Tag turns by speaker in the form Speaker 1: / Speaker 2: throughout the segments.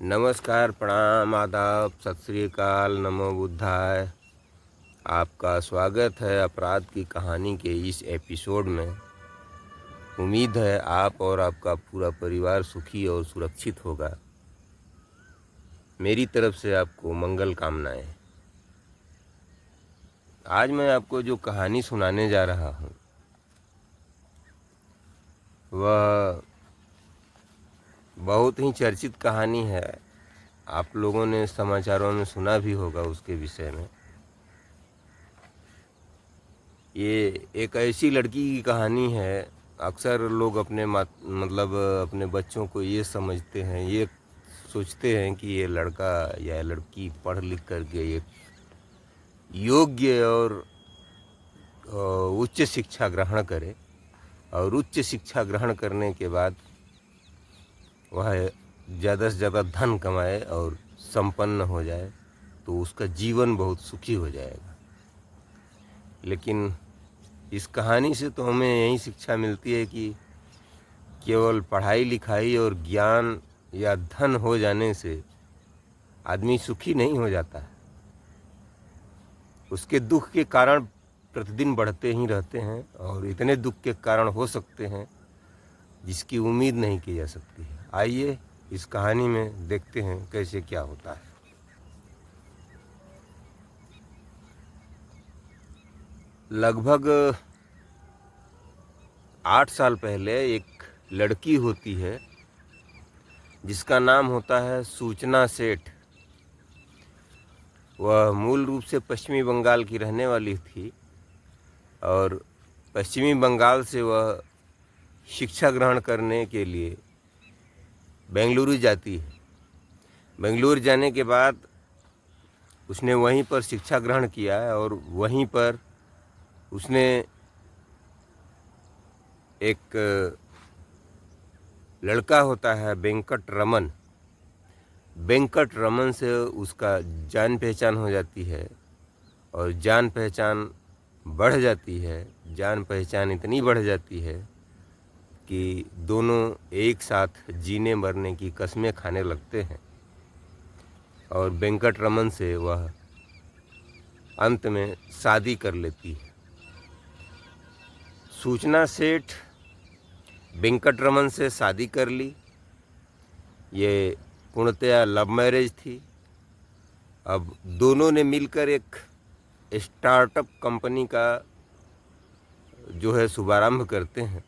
Speaker 1: नमस्कार, प्रणाम, आदाब, सत श्री अकाल, नमो बुद्धाय। आपका स्वागत है अपराध की कहानी के इस एपिसोड में। उम्मीद है आप और आपका पूरा परिवार सुखी और सुरक्षित होगा। मेरी तरफ से आपको मंगल कामनाएं। आज मैं आपको जो कहानी सुनाने जा रहा हूँ वह बहुत ही चर्चित कहानी है। आप लोगों ने समाचारों में सुना भी होगा उसके विषय में। ये एक ऐसी लड़की की कहानी है। अक्सर लोग अपने अपने बच्चों को ये समझते हैं, ये सोचते हैं कि ये लड़का या लड़की पढ़ लिख करके एक योग्य और उच्च शिक्षा ग्रहण करे और उच्च शिक्षा ग्रहण करने के बाद वह ज़्यादा से ज़्यादा धन कमाए और संपन्न हो जाए तो उसका जीवन बहुत सुखी हो जाएगा। लेकिन इस कहानी से तो हमें यही शिक्षा मिलती है कि केवल पढ़ाई लिखाई और ज्ञान या धन हो जाने से आदमी सुखी नहीं हो जाता है। उसके दुख के कारण प्रतिदिन बढ़ते ही रहते हैं और इतने दुख के कारण हो सकते हैं जिसकी उम्मीद नहीं की जा सकती है। आइए इस कहानी में देखते हैं कैसे क्या होता है। लगभग 8 साल पहले एक लड़की होती है जिसका नाम होता है सूचना सेठ। वह मूल रूप से पश्चिमी बंगाल की रहने वाली थी और पश्चिमी बंगाल से वह शिक्षा ग्रहण करने के लिए बेंगलुरु जाती है। बेंगलुरु जाने के बाद उसने वहीं पर शिक्षा ग्रहण किया और वहीं पर उसने एक लड़का होता है वेंकट रमन से उसका जान पहचान हो जाती है और जान पहचान बढ़ जाती है। जान पहचान इतनी बढ़ जाती है कि दोनों एक साथ जीने मरने की कस्में खाने लगते हैं और वेंकट रमन से वह अंत में शादी कर लेती है। सूचना सेठ वेंकट रमन से शादी कर ली। ये पूर्णतया लव मैरिज थी। अब दोनों ने मिलकर एक स्टार्टअप कंपनी का जो है शुभारंभ करते हैं।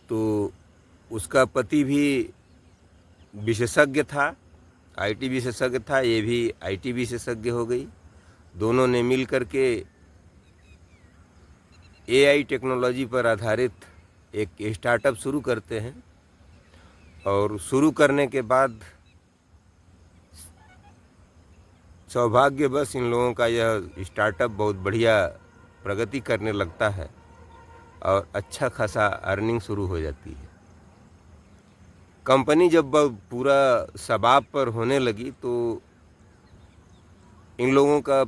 Speaker 1: तो उसका पति भी विशेषज्ञ था, आईटी विशेषज्ञ था, ये भी आईटी विशेषज्ञ हो गई। दोनों ने मिल कर के एआई टेक्नोलॉजी पर आधारित एक स्टार्टअप शुरू करते हैं और शुरू करने के बाद सौभाग्यवश इन लोगों का यह स्टार्टअप बहुत बढ़िया प्रगति करने लगता है और अच्छा खासा अर्निंग शुरू हो जाती है। कंपनी जब पूरा शबाब पर होने लगी तो इन लोगों का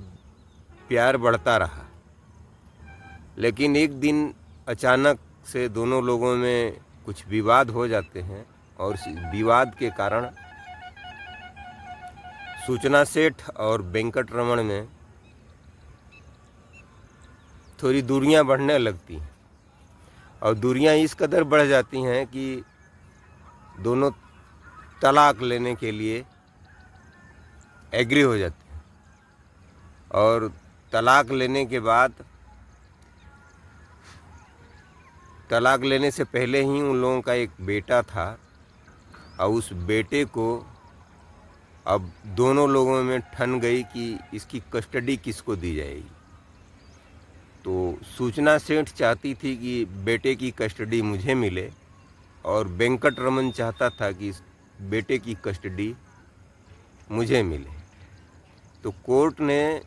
Speaker 1: प्यार बढ़ता रहा। लेकिन एक दिन अचानक से दोनों लोगों में कुछ विवाद हो जाते हैं और इस विवाद के कारण सूचना सेठ और वेंकट रमन में थोड़ी दूरियां बढ़ने लगती हैं और दूरियां इस कदर बढ़ जाती हैं कि दोनों तलाक लेने के लिए एग्री हो जाते हैं। और तलाक लेने के बाद, तलाक लेने से पहले ही उन लोगों का एक बेटा था और उस बेटे को अब दोनों लोगों में ठन गई कि इसकी कस्टडी किसको दी जाएगी। तो सूचना सेठ चाहती थी कि बेटे की कस्टडी मुझे मिले और वेंकट रमन चाहता था कि इस बेटे की कस्टडी मुझे मिले। तो कोर्ट ने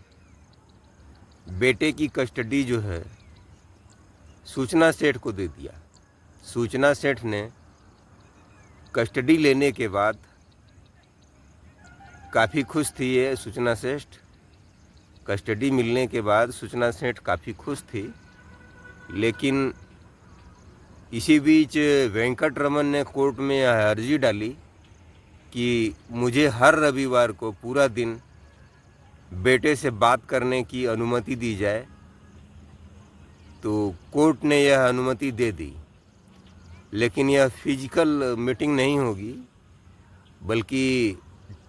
Speaker 1: बेटे की कस्टडी जो है सूचना सेठ को दे दिया। सूचना सेठ ने कस्टडी लेने के बाद काफ़ी खुश थी ये सूचना सेठ। कस्टडी मिलने के बाद सूचना सेठ काफ़ी खुश थी। लेकिन इसी बीच वेंकट रमन ने कोर्ट में अर्जी डाली कि मुझे हर रविवार को पूरा दिन बेटे से बात करने की अनुमति दी जाए, तो कोर्ट ने यह अनुमति दे दी। लेकिन यह फिजिकल मीटिंग नहीं होगी, बल्कि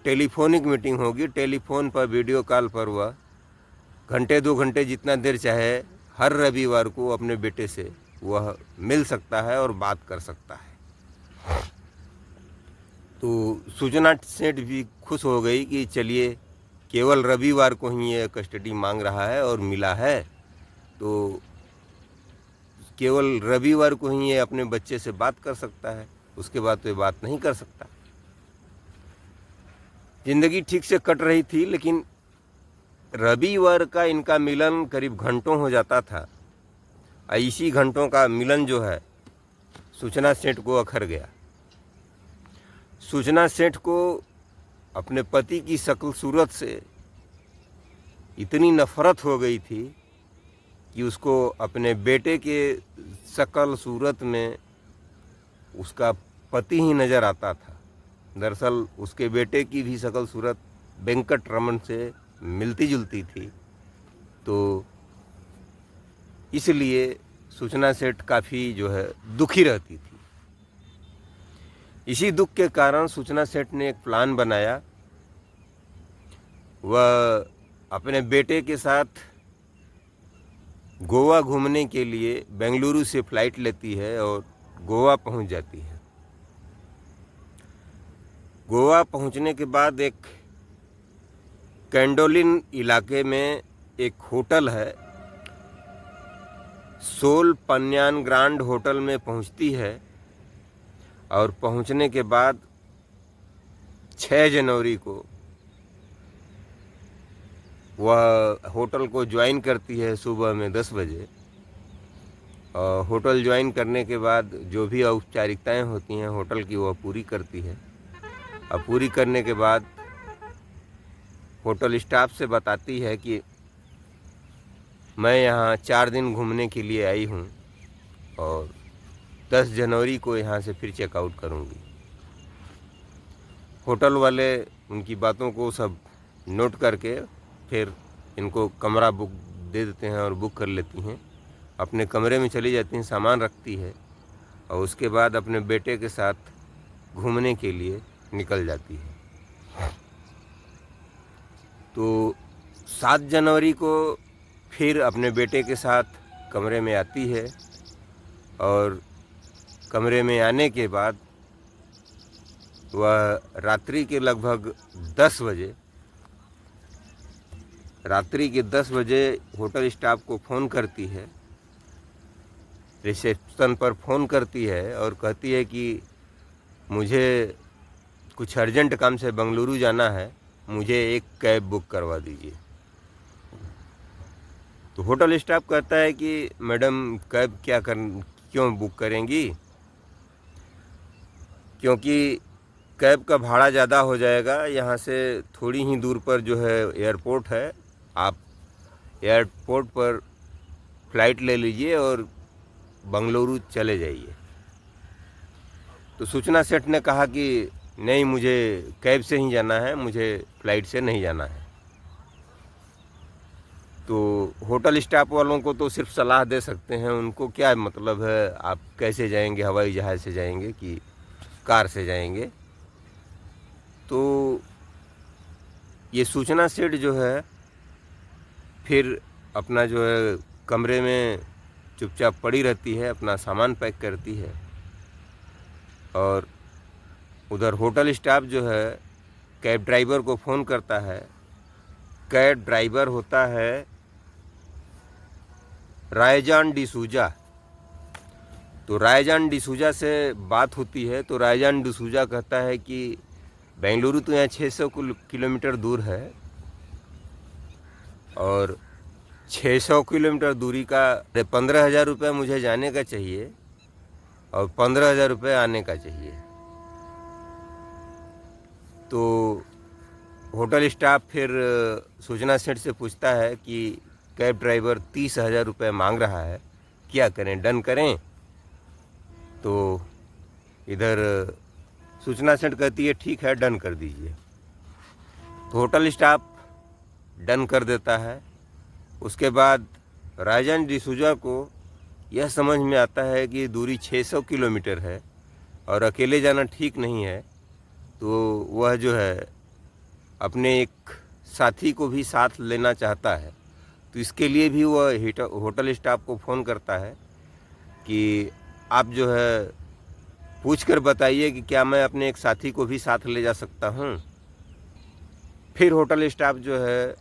Speaker 1: टेलीफोनिक मीटिंग होगी। टेलीफोन पर, वीडियो कॉल पर वह घंटे 2 घंटे जितना देर चाहे हर रविवार को अपने बेटे से वह मिल सकता है और बात कर सकता है। तो सूचना सेठ भी खुश हो गई कि चलिए केवल रविवार को ही ये कस्टडी मांग रहा है और मिला है, तो केवल रविवार को ही ये अपने बच्चे से बात कर सकता है, उसके बाद तो ये बात नहीं कर सकता। ज़िंदगी ठीक से कट रही थी, लेकिन रविवार का इनका मिलन करीब घंटों हो जाता था। इसी घंटों का मिलन जो है सूचना सेठ को अखर गया। सूचना सेठ को अपने पति की शक्ल सूरत से इतनी नफरत हो गई थी कि उसको अपने बेटे के शक्ल सूरत में उसका पति ही नज़र आता था। दरअसल उसके बेटे की भी शक्ल सूरत वेंकट रमन से मिलती जुलती थी, तो इसलिए सूचना सेठ काफ़ी जो है दुखी रहती थी। इसी दुख के कारण सूचना सेठ ने एक प्लान बनाया। वह अपने बेटे के साथ गोवा घूमने के लिए बेंगलुरु से फ़्लाइट लेती है और गोवा पहुंच जाती है। गोवा पहुंचने के बाद एक कैंडोलिन इलाके में एक होटल है, सोल पन्यान ग्रांड होटल में पहुंचती है और पहुंचने के बाद 6 जनवरी को वह होटल को ज्वाइन करती है सुबह में 10 बजे। होटल ज्वाइन करने के बाद जो भी औपचारिकताएं होती हैं होटल की वह पूरी करती है। अब पूरी करने के बाद होटल स्टाफ से बताती है कि मैं यहाँ 4 दिन घूमने के लिए आई हूँ और 10 जनवरी को यहाँ से फिर चेकआउट करूँगी। होटल वाले उनकी बातों को सब नोट करके फिर इनको कमरा बुक दे देते हैं और बुक कर लेती हैं। अपने कमरे में चली जाती हैं, सामान रखती है और उसके बाद अपने बेटे के साथ घूमने के लिए निकल जाती है। तो 7 जनवरी को फिर अपने बेटे के साथ कमरे में आती है और कमरे में आने के बाद वह रात्रि के लगभग 10 बजे होटल स्टाफ को फ़ोन करती है, रिसेप्शन पर फ़ोन करती है और कहती है कि मुझे कुछ अर्जेंट काम से बेंगलुरु जाना है, मुझे एक कैब बुक करवा दीजिए। तो होटल स्टाफ कहता है कि मैडम कैब क्यों बुक करेंगी, क्योंकि कैब का भाड़ा ज़्यादा हो जाएगा। यहाँ से थोड़ी ही दूर पर जो है एयरपोर्ट है, आप एयरपोर्ट पर फ़्लाइट ले लीजिए और बेंगलुरु चले जाइए। तो सूचना सेठ ने कहा कि नहीं, मुझे कैब से ही जाना है, मुझे फ़्लाइट से नहीं जाना है। तो होटल स्टाफ वालों को तो सिर्फ सलाह दे सकते हैं, उनको क्या मतलब है आप कैसे जाएंगे, हवाई जहाज़ से जाएंगे कि कार से जाएंगे। तो ये सूचना सेठ जो है फिर अपना जो है कमरे में चुपचाप पड़ी रहती है, अपना सामान पैक करती है और उधर होटल स्टाफ जो है कैब ड्राइवर को फ़ोन करता है। कैब ड्राइवर होता है रायजान डिसूजा। तो रायजान डिसूजा से बात होती है तो रायजान डिसूजा कहता है कि बेंगलुरु तो यहाँ 600 किलोमीटर दूर है और 600 किलोमीटर दूरी का 15,000 रुपये मुझे जाने का चाहिए और 15,000 रुपये आने का चाहिए। तो होटल स्टाफ फिर सूचना सेठ से पूछता है कि कैब ड्राइवर 30,000 रुपये मांग रहा है, क्या करें, डन करें? तो इधर सूचना सेट कहती है ठीक है डन कर दीजिए। तो होटल स्टाफ डन कर देता है। उसके बाद राजन डिसूजा को यह समझ में आता है कि दूरी 600 किलोमीटर है और अकेले जाना ठीक नहीं है, तो वह जो है अपने एक साथी को भी साथ लेना चाहता है। तो इसके लिए भी वह होटल स्टाफ को फ़ोन करता है कि आप जो है पूछ कर बताइए कि क्या मैं अपने एक साथी को भी साथ ले जा सकता हूँ। फिर होटल स्टाफ जो है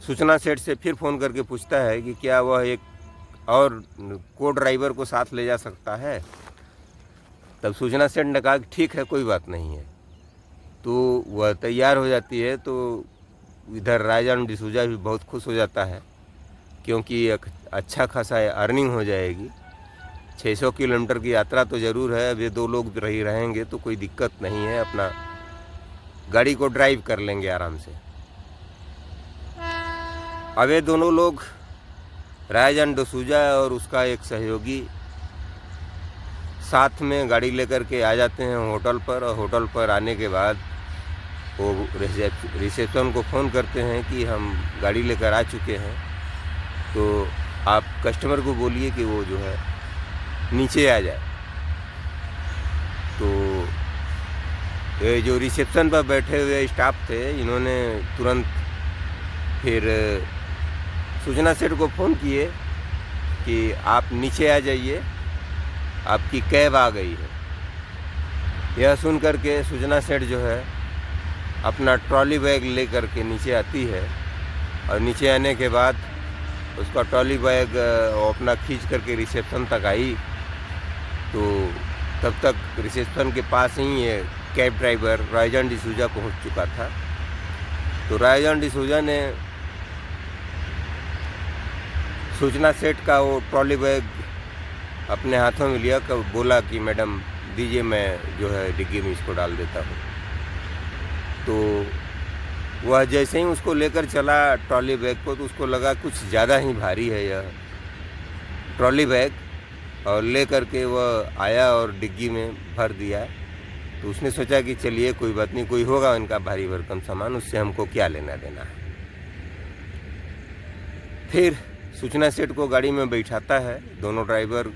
Speaker 1: सूचना सेट से फिर फ़ोन करके पूछता है कि क्या वह एक और को ड्राइवर को साथ ले जा सकता है। तब सूचना सेट ने कहा कि ठीक है कोई बात नहीं है। तो वह तैयार हो जाती है। तो इधर राजन डिसूजा भी बहुत खुश हो जाता है क्योंकि एक अच्छा खासा अर्निंग हो जाएगी। 600 किलोमीटर की यात्रा तो ज़रूर है। अब ये 2 लोग रहेंगे तो कोई दिक्कत नहीं है, अपना गाड़ी को ड्राइव कर लेंगे आराम से। अब ये दोनों लोग राजन डिसूजा और उसका एक सहयोगी साथ में गाड़ी लेकर के आ जाते हैं होटल पर। और होटल पर आने के बाद वो रिसेप्शन को फ़ोन करते हैं कि हम गाड़ी लेकर आ चुके हैं, तो आप कस्टमर को बोलिए कि वो जो है नीचे आ जाए। तो ये जो रिसेप्शन पर बैठे हुए स्टाफ थे, इन्होंने तुरंत फिर सूचना सेट को फ़ोन किए कि आप नीचे आ जाइए, आपकी कैब आ गई है। यह सुन कर के सूचना सेट जो है अपना ट्रॉली बैग ले कर के नीचे आती है। और नीचे आने के बाद उसका ट्रॉली बैग अपना खींच करके रिसेप्शन तक आई। तो तब तक रिसेप्शन के पास ही ये कैब ड्राइवर राजन डिसूजा पहुंच चुका था। तो राजन डिसूजा ने सूचना सेट का वो ट्रॉली बैग अपने हाथों में लिया, बोला कि मैडम दीजिए, मैं जो है डिग्गी में इसको डाल देता हूँ। तो वह जैसे ही उसको लेकर चला ट्रॉली बैग को, तो उसको लगा कुछ ज़्यादा ही भारी है यह ट्रॉली बैग, और ले करके वह आया और डिग्गी में भर दिया। तो उसने सोचा कि चलिए कोई बात नहीं, कोई होगा इनका भारी भरकम सामान, उससे हमको क्या लेना देना है। फिर सूचना सेट को गाड़ी में बैठाता है। दोनों ड्राइवर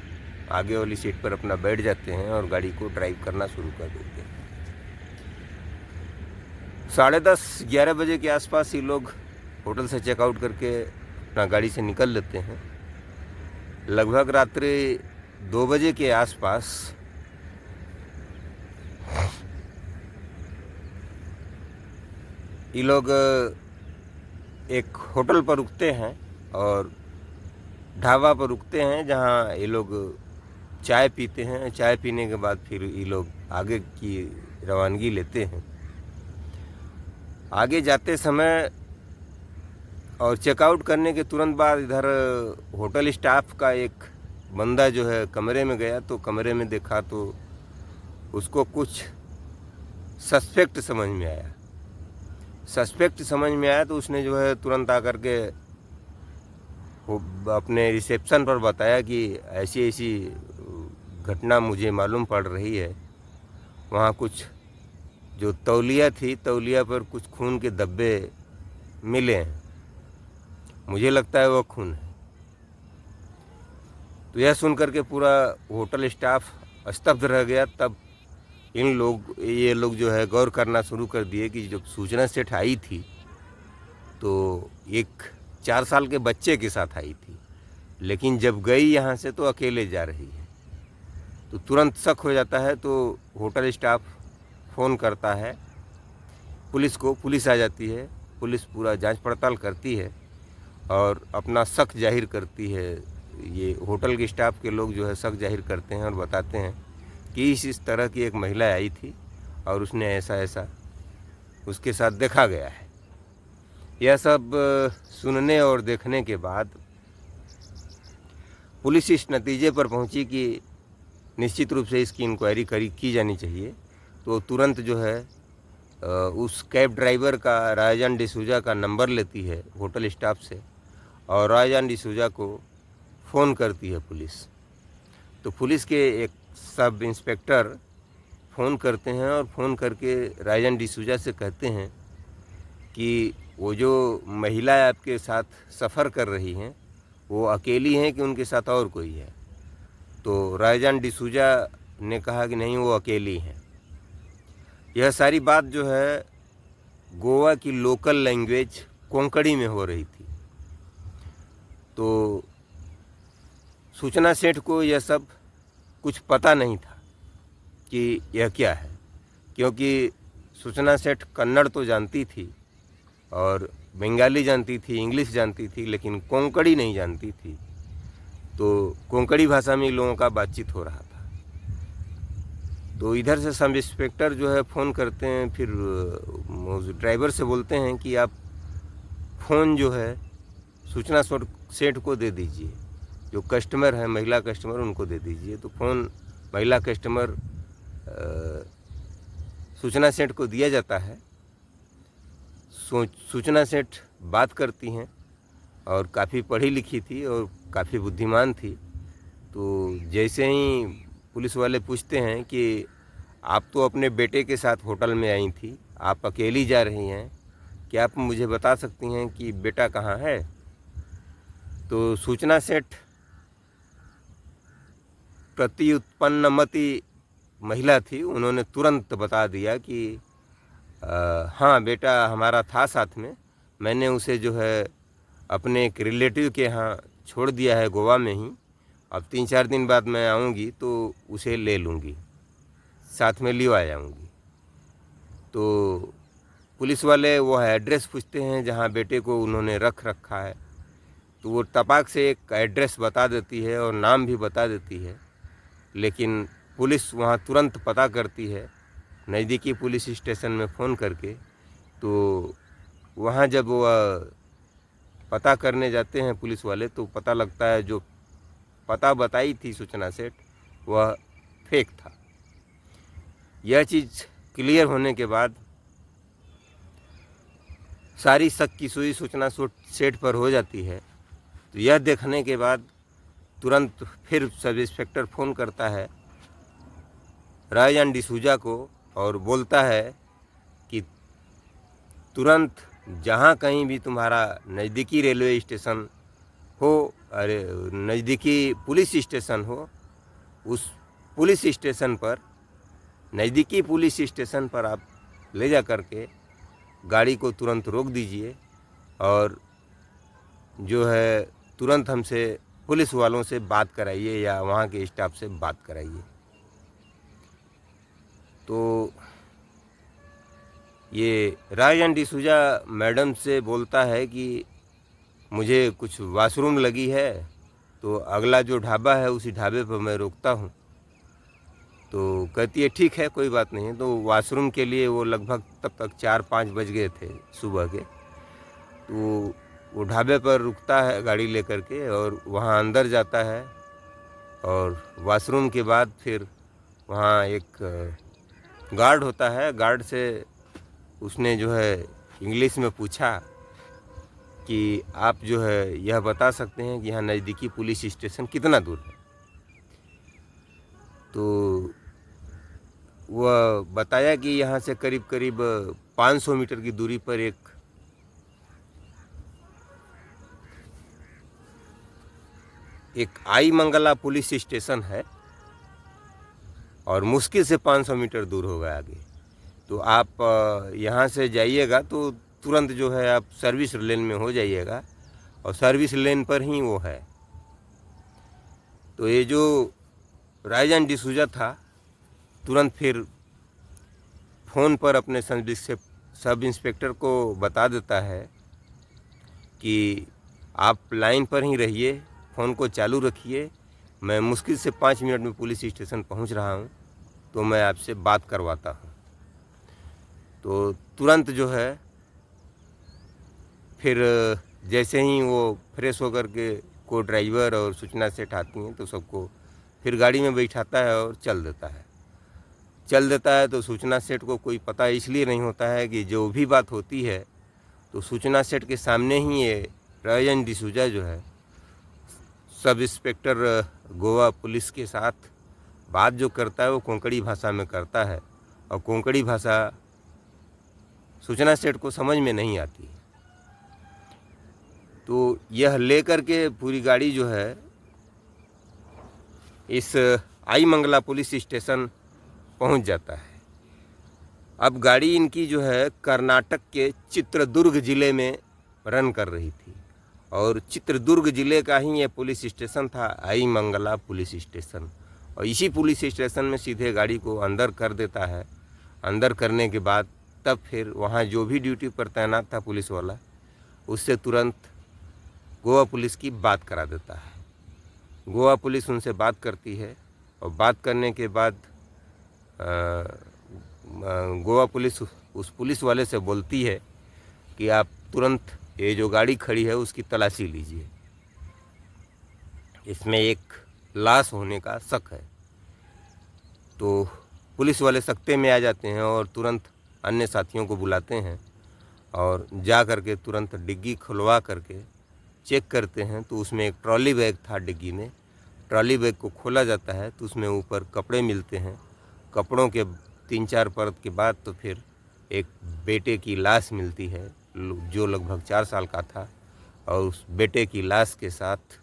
Speaker 1: आगे वाली सीट पर अपना बैठ जाते हैं और गाड़ी को ड्राइव करना शुरू कर देते हैं। 10:30-11 बजे के आसपास ये लोग होटल से चेकआउट करके अपना गाड़ी से निकल लेते हैं। लगभग रात्रि 2 बजे के आसपास ये लोग एक होटल पर रुकते हैं और ढाबा पर रुकते हैं, जहां ये लोग चाय पीते हैं। चाय पीने के बाद फिर ये लोग आगे की रवानगी लेते हैं। आगे जाते समय और चेकआउट करने के तुरंत बाद इधर होटल स्टाफ का एक बंदा जो है कमरे में गया। तो कमरे में देखा तो उसको कुछ सस्पेक्ट समझ में आया। तो उसने जो है तुरंत आकर के अपने रिसेप्शन पर बताया कि ऐसी ऐसी घटना मुझे मालूम पड़ रही है। वहाँ कुछ जो तौलिया थी, तौलिया पर कुछ खून के धब्बे मिले हैं, मुझे लगता है वो खून है। तो यह सुनकर के पूरा होटल स्टाफ स्तब्ध रह गया। तब ये लोग जो है गौर करना शुरू कर दिए कि जब सूचना सेट आई थी तो एक 4 साल के बच्चे के साथ आई थी, लेकिन जब गई यहाँ से तो अकेले जा रही है। तो तुरंत शक हो जाता है। तो होटल स्टाफ फ़ोन करता है पुलिस को। पुलिस आ जाती है। पुलिस पूरा जांच पड़ताल करती है और अपना शक जाहिर करती है। ये होटल के स्टाफ के लोग जो है शक जाहिर करते हैं और बताते हैं कि इस तरह की एक महिला आई थी और उसने ऐसा ऐसा उसके साथ देखा गया है। यह सब सुनने और देखने के बाद पुलिस इस नतीजे पर पहुंची कि निश्चित रूप से इसकी इंक्वायरी की जानी चाहिए। तो तुरंत जो है उस कैब ड्राइवर का, राजन डिसूजा का नंबर लेती है होटल स्टाफ से और राजन डिसूजा को फ़ोन करती है पुलिस। तो पुलिस के एक सब इंस्पेक्टर फ़ोन करते हैं और फ़ोन करके रायजान डिसूजा से कहते हैं कि वो जो महिला आपके साथ सफ़र कर रही हैं वो अकेली हैं कि उनके साथ और कोई है। तो रायजान डिसूजा ने कहा कि नहीं, वो अकेली हैं। यह सारी बात जो है गोवा की लोकल लैंग्वेज कोंकणी में हो रही थी। तो सूचना सेठ को यह सब कुछ पता नहीं था कि यह क्या है, क्योंकि सूचना सेठ कन्नड़ तो जानती थी और बंगाली जानती थी, इंग्लिश जानती थी, लेकिन कोंकणी नहीं जानती थी। तो कोंकणी भाषा में लोगों का बातचीत हो रहा था। तो इधर से सब इंस्पेक्टर जो है फ़ोन करते हैं, फिर ड्राइवर से बोलते हैं कि आप फ़ोन जो है सूचना सेठ को दे दीजिए, जो कस्टमर है, महिला कस्टमर, उनको दे दीजिए। तो फ़ोन महिला कस्टमर सूचना सेठ को दिया जाता है। सूचना सेठ बात करती हैं और काफ़ी पढ़ी लिखी थी और काफ़ी बुद्धिमान थी। तो जैसे ही पुलिस वाले पूछते हैं कि आप तो अपने बेटे के साथ होटल में आई थी, आप अकेली जा रही हैं, क्या आप मुझे बता सकती हैं कि बेटा कहाँ है? तो सूचना सेठ प्रत्युत्पन्नमति महिला थी, उन्होंने तुरंत बता दिया कि हाँ, बेटा हमारा था साथ में, मैंने उसे जो है अपने एक रिलेटिव के यहाँ छोड़ दिया है गोवा में ही। अब 3-4 दिन बाद मैं आऊँगी तो उसे ले लूँगी, साथ में लिवा आऊँगी। तो पुलिस वाले वो एड्रेस पूछते हैं जहाँ बेटे को उन्होंने रख रखा है। तो वो तपाक से एक एड्रेस बता देती है और नाम भी बता देती है, लेकिन पुलिस वहाँ तुरंत पता करती है नज़दीकी पुलिस स्टेशन में फ़ोन करके। तो वहाँ जब वह पता करने जाते हैं पुलिस वाले, तो पता लगता है जो पता बताई थी सूचना सेठ वह फेक था। यह चीज़ क्लियर होने के बाद सारी शक की सुई सूचना सेठ पर हो जाती है। तो यह देखने के बाद तुरंत फिर सब इंस्पेक्टर फ़ोन करता है रायजान डिसूजा को और बोलता है कि तुरंत जहाँ कहीं भी तुम्हारा नज़दीकी रेलवे स्टेशन हो, अरे नज़दीकी पुलिस स्टेशन हो, उस पुलिस स्टेशन पर, नज़दीकी पुलिस स्टेशन पर आप ले जा कर के गाड़ी को तुरंत रोक दीजिए और जो है तुरंत हमसे पुलिस वालों से बात कराइए या वहाँ के स्टाफ से बात कराइए। तो ये रायजान डिसूजा मैडम से बोलता है कि मुझे कुछ वाशरूम लगी है, तो अगला जो ढाबा है उसी ढाबे पर मैं रुकता हूँ। तो कहती है ठीक है, कोई बात नहीं है। तो वाशरूम के लिए वो लगभग तब तक 4-5 बज गए थे सुबह के। तो वो ढाबे पर रुकता है गाड़ी लेकर के और वहाँ अंदर जाता है और वाशरूम के बाद फिर वहाँ एक गार्ड होता है, गार्ड से उसने जो है इंग्लिश में पूछा कि आप जो है यह बता सकते हैं कि यहाँ नज़दीकी पुलिस स्टेशन कितना दूर है? तो वह बताया कि यहाँ से करीब करीब 500 मीटर की दूरी पर एक आई मंगला पुलिस स्टेशन है और मुश्किल से 500 मीटर दूर होगा आगे। तो आप यहाँ से जाइएगा तो तुरंत जो है आप सर्विस लेन में हो जाइएगा और सर्विस लेन पर ही वो है। तो ये जो रायजान डिसूजा था तुरंत फिर फ़ोन पर अपने सब इंस्पेक्टर को बता देता है कि आप लाइन पर ही रहिए, फ़ोन को चालू रखिए, मैं मुश्किल से 5 मिनट में पुलिस स्टेशन पहुंच रहा हूं, तो मैं आपसे बात करवाता हूं। तो तुरंत जो है फिर जैसे ही वो फ्रेश होकर के को ड्राइवर और सूचना सेठ आती हैं तो सबको फिर गाड़ी में बैठाता है और चल देता है। तो सूचना सेठ को कोई पता इसलिए नहीं होता है कि जो भी बात होती है तो सूचना सेठ के सामने ही ये रायजान डिसूजा जो है सब इंस्पेक्टर गोवा पुलिस के साथ बात जो करता है वो कोंकणी भाषा में करता है और कोंकणी भाषा सूचना सेठ को समझ में नहीं आती। तो यह लेकर के पूरी गाड़ी जो है इस आई मंगला पुलिस स्टेशन पहुंच जाता है। अब गाड़ी इनकी जो है कर्नाटक के चित्रदुर्ग ज़िले में रन कर रही थी और चित्रदुर्ग ज़िले का ही ये पुलिस स्टेशन था, आई मंगला पुलिस स्टेशन। और इसी पुलिस स्टेशन में सीधे गाड़ी को अंदर कर देता है। अंदर करने के बाद तब फिर वहाँ जो भी ड्यूटी पर तैनात था पुलिस वाला, उससे तुरंत गोवा पुलिस की बात करा देता है। गोवा पुलिस उनसे बात करती है और बात करने के बाद गोवा पुलिस उस पुलिस वाले से बोलती है कि आप तुरंत ये जो गाड़ी खड़ी है उसकी तलाशी लीजिए, इसमें एक लाश होने का शक है। तो पुलिस वाले सख्ते में आ जाते हैं और तुरंत अन्य साथियों को बुलाते हैं और जा करके तुरंत डिग्गी खुलवा करके चेक करते हैं। तो उसमें एक ट्रॉली बैग था डिग्गी में। ट्रॉली बैग को खोला जाता है तो उसमें ऊपर कपड़े मिलते हैं। कपड़ों के 3-4 परत के बाद तो फिर एक बेटे की लाश मिलती है जो लगभग 4 साल का था। और उस बेटे की लाश के साथ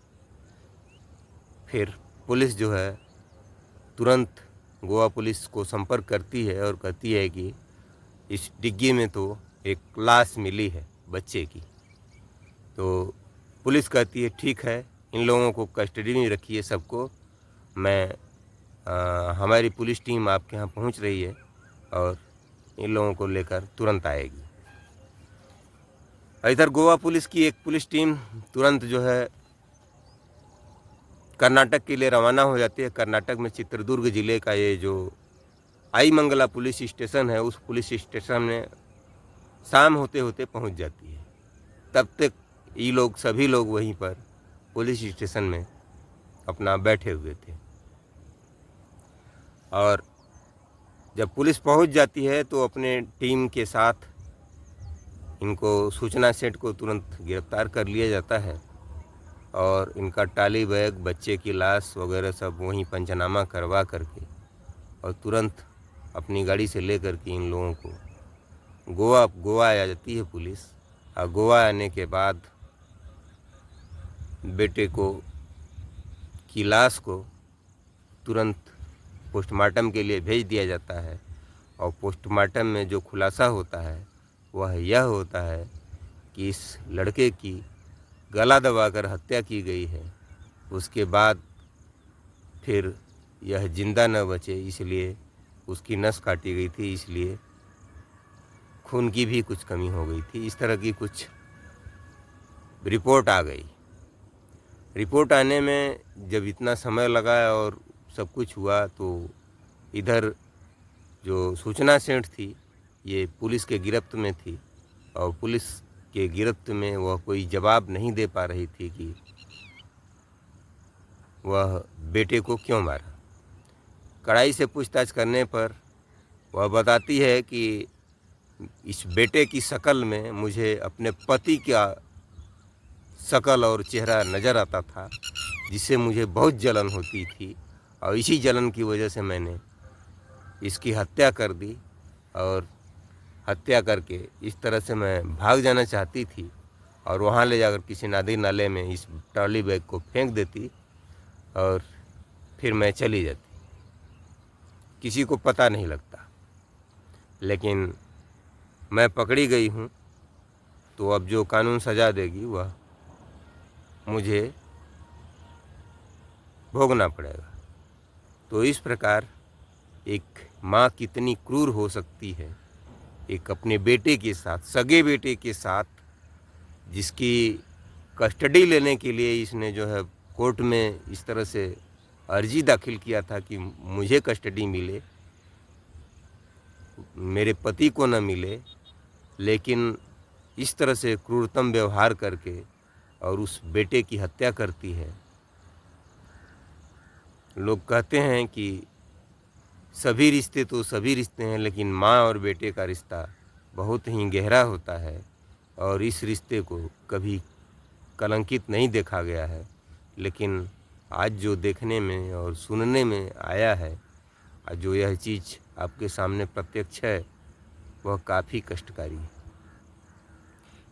Speaker 1: फिर पुलिस जो है तुरंत गोवा पुलिस को संपर्क करती है और कहती है कि इस डिग्गी में तो एक लाश मिली है बच्चे की। तो पुलिस कहती है ठीक है, इन लोगों को कस्टडी में रखिए सबको, मैं हमारी पुलिस टीम आपके यहाँ पहुँच रही है और इन लोगों को लेकर तुरंत आएगी। इधर गोवा पुलिस की एक पुलिस टीम तुरंत जो है कर्नाटक के लिए रवाना हो जाती है। कर्नाटक में चित्रदुर्ग ज़िले का ये जो आई मंगला पुलिस स्टेशन है, उस पुलिस स्टेशन में शाम होते होते पहुंच जाती है। तब तक ये लोग सभी लोग वहीं पर पुलिस स्टेशन में अपना बैठे हुए थे। और जब पुलिस पहुंच जाती है तो अपने टीम के साथ इनको सूचना सेठ को तुरंत गिरफ्तार कर लिया जाता है और इनका ट्रॉली बैग, बच्चे की लाश वगैरह सब वहीं पंचनामा करवा करके और तुरंत अपनी गाड़ी से ले कर के इन लोगों को गोवा आ जाती है पुलिस। और गोवा आने के बाद बेटे की लाश को तुरंत पोस्टमार्टम के लिए भेज दिया जाता है। और पोस्टमार्टम में जो खुलासा होता है वह यह होता है कि इस लड़के की गला दबाकर हत्या की गई है। उसके बाद फिर यह जिंदा न बचे इसलिए उसकी नस काटी गई थी, इसलिए खून की भी कुछ कमी हो गई थी। इस तरह की कुछ रिपोर्ट आ गई। रिपोर्ट आने में जब इतना समय लगा और सब कुछ हुआ तो इधर जो सूचना सेठ थी ये पुलिस के गिरफ्त में थी और पुलिस के गिरफ्त में वह कोई जवाब नहीं दे पा रही थी कि वह बेटे को क्यों मारा। कड़ाई से पूछताछ करने पर वह बताती है कि इस बेटे की शक्ल में मुझे अपने पति का शक्ल और चेहरा नज़र आता था, जिससे मुझे बहुत जलन होती थी और इसी जलन की वजह से मैंने इसकी हत्या कर दी। और हत्या करके इस तरह से मैं भाग जाना चाहती थी और वहाँ ले जाकर किसी नदी नाले में इस ट्रॉली बैग को फेंक देती और फिर मैं चली जाती, किसी को पता नहीं लगता। लेकिन मैं पकड़ी गई हूँ तो अब जो कानून सज़ा देगी वह मुझे भोगना पड़ेगा। तो इस प्रकार एक माँ कितनी क्रूर हो सकती है, एक अपने बेटे के साथ, सगे बेटे के साथ, जिसकी कस्टडी लेने के लिए इसने जो है कोर्ट में इस तरह से अर्जी दाखिल किया था कि मुझे कस्टडी मिले, मेरे पति को न मिले, लेकिन इस तरह से क्रूरतम व्यवहार करके और उस बेटे की हत्या करती है। लोग कहते हैं कि सभी रिश्ते तो सभी रिश्ते हैं, लेकिन माँ और बेटे का रिश्ता बहुत ही गहरा होता है और इस रिश्ते को कभी कलंकित नहीं देखा गया है। लेकिन आज जो देखने में और सुनने में आया है, और जो यह चीज़ आपके सामने प्रत्यक्ष है, वह काफ़ी कष्टकारी है।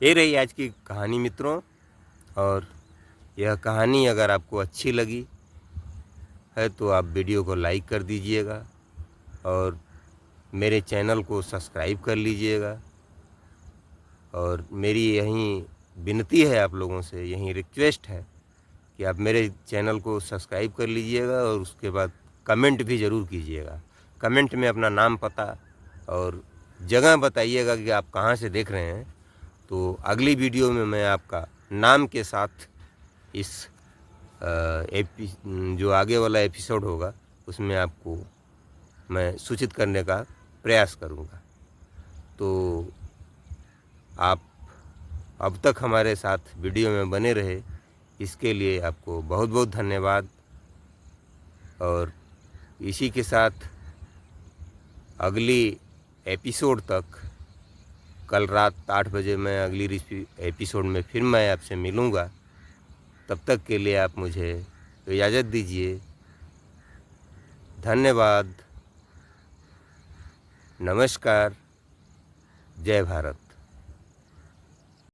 Speaker 1: ये रही आज की कहानी मित्रों, और यह कहानी अगर आपको अच्छी लगी है तो आप वीडियो को लाइक कर दीजिएगा और मेरे चैनल को सब्सक्राइब कर लीजिएगा। और मेरी यही विनती है आप लोगों से, यही रिक्वेस्ट है कि आप मेरे चैनल को सब्सक्राइब कर लीजिएगा और उसके बाद कमेंट भी ज़रूर कीजिएगा। कमेंट में अपना नाम, पता और जगह बताइएगा कि आप कहाँ से देख रहे हैं। तो अगली वीडियो में मैं आपका नाम के साथ इस जो आगे वाला एपिसोड होगा उसमें आपको मैं सूचित करने का प्रयास करूँगा। तो आप अब तक हमारे साथ वीडियो में बने रहे, इसके लिए आपको बहुत बहुत धन्यवाद। और इसी के साथ अगली एपिसोड तक, कल रात 8 बजे मैं अगली एपिसोड में फिर मैं आपसे मिलूँगा। तब तक के लिए आप मुझे इजाज़त दीजिए। धन्यवाद। नमस्कार। जय भारत।